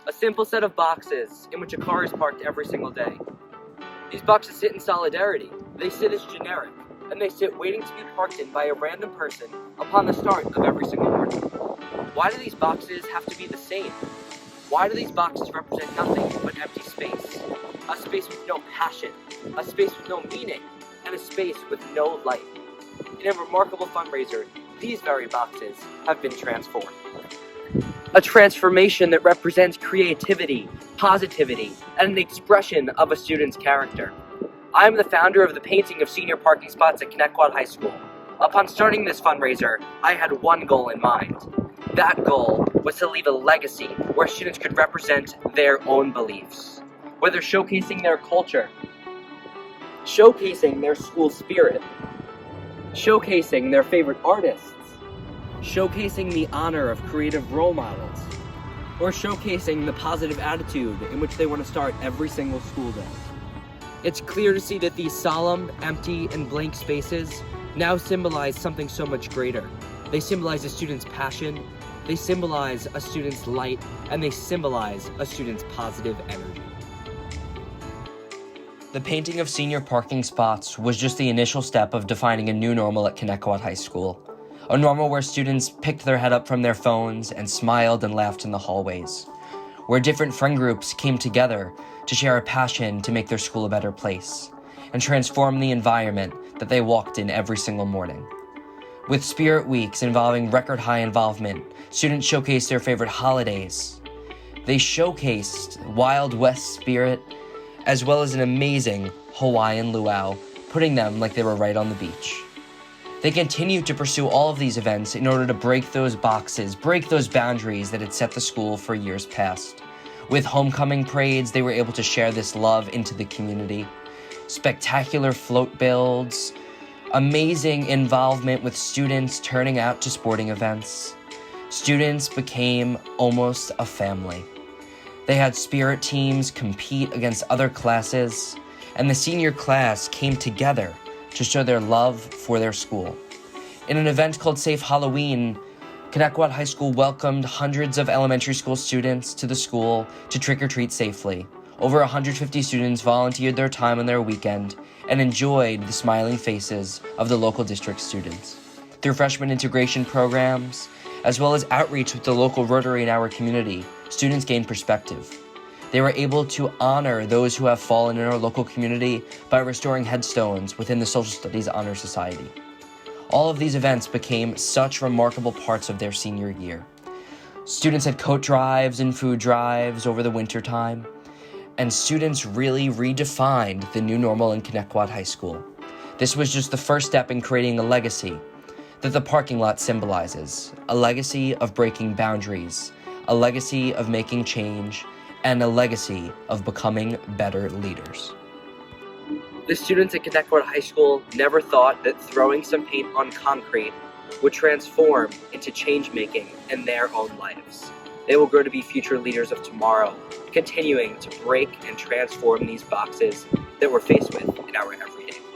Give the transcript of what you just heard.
A simple set of boxes in which a car is parked every single day. These boxes sit in solidarity. They sit as generic, and they sit waiting to be parked in by a random person upon the start of every single morning. Why do these boxes have to be the same? Why do these boxes represent nothing but empty space? A space with no passion, a space with no meaning, and a space with no light. In a remarkable fundraiser, these very boxes have been transformed. A transformation that represents creativity, positivity, and an expression of a student's character. I am the founder of the painting of senior parking spots at Connecticut High School. Upon starting this fundraiser, I had one goal in mind. That goal was to leave a legacy where students could represent their own beliefs, whether showcasing their culture, showcasing their school spirit, showcasing their favorite artists, showcasing the honor of creative role models, or showcasing the positive attitude in which they want to start every single school day. It's clear to see that these solemn, empty, and blank spaces now symbolize something so much greater. They symbolize a student's passion, they symbolize a student's light, and they symbolize a student's positive energy. The painting of senior parking spots was just the initial step of defining a new normal at Connecticut High School. A normal where students picked their head up from their phones and smiled and laughed in the hallways. Where different friend groups came together to share a passion to make their school a better place and transform the environment that they walked in every single morning. With Spirit Weeks involving record high involvement, students showcased their favorite holidays. They showcased Wild West spirit, as well as an amazing Hawaiian luau, putting them like they were right on the beach. They continued to pursue all of these events in order to break those boxes, break those boundaries that had set the school for years past. With homecoming parades, they were able to share this love into the community. Spectacular float builds, amazing involvement with students turning out to sporting events. Students became almost a family. They had spirit teams compete against other classes, and the senior class came together to show their love for their school. In an event called Safe Halloween, Connecticut High School welcomed hundreds of elementary school students to the school to trick-or-treat safely. Over 150 students volunteered their time on their weekend and enjoyed the smiling faces of the local district students. Through freshman integration programs, as well as outreach with the local Rotary in our community, students gained perspective. They were able to honor those who have fallen in our local community by restoring headstones within the Social Studies Honor Society. All of these events became such remarkable parts of their senior year. Students had coat drives and food drives over the winter time, and students really redefined the new normal in Connecticut High School. This was just the first step in creating a legacy that the parking lot symbolizes, a legacy of breaking boundaries, a legacy of making change, and a legacy of becoming better leaders. The students at Connecticut High School never thought that throwing some paint on concrete would transform into change-making in their own lives. They will grow to be future leaders of tomorrow, continuing to break and transform these boxes that we're faced with in our everyday life.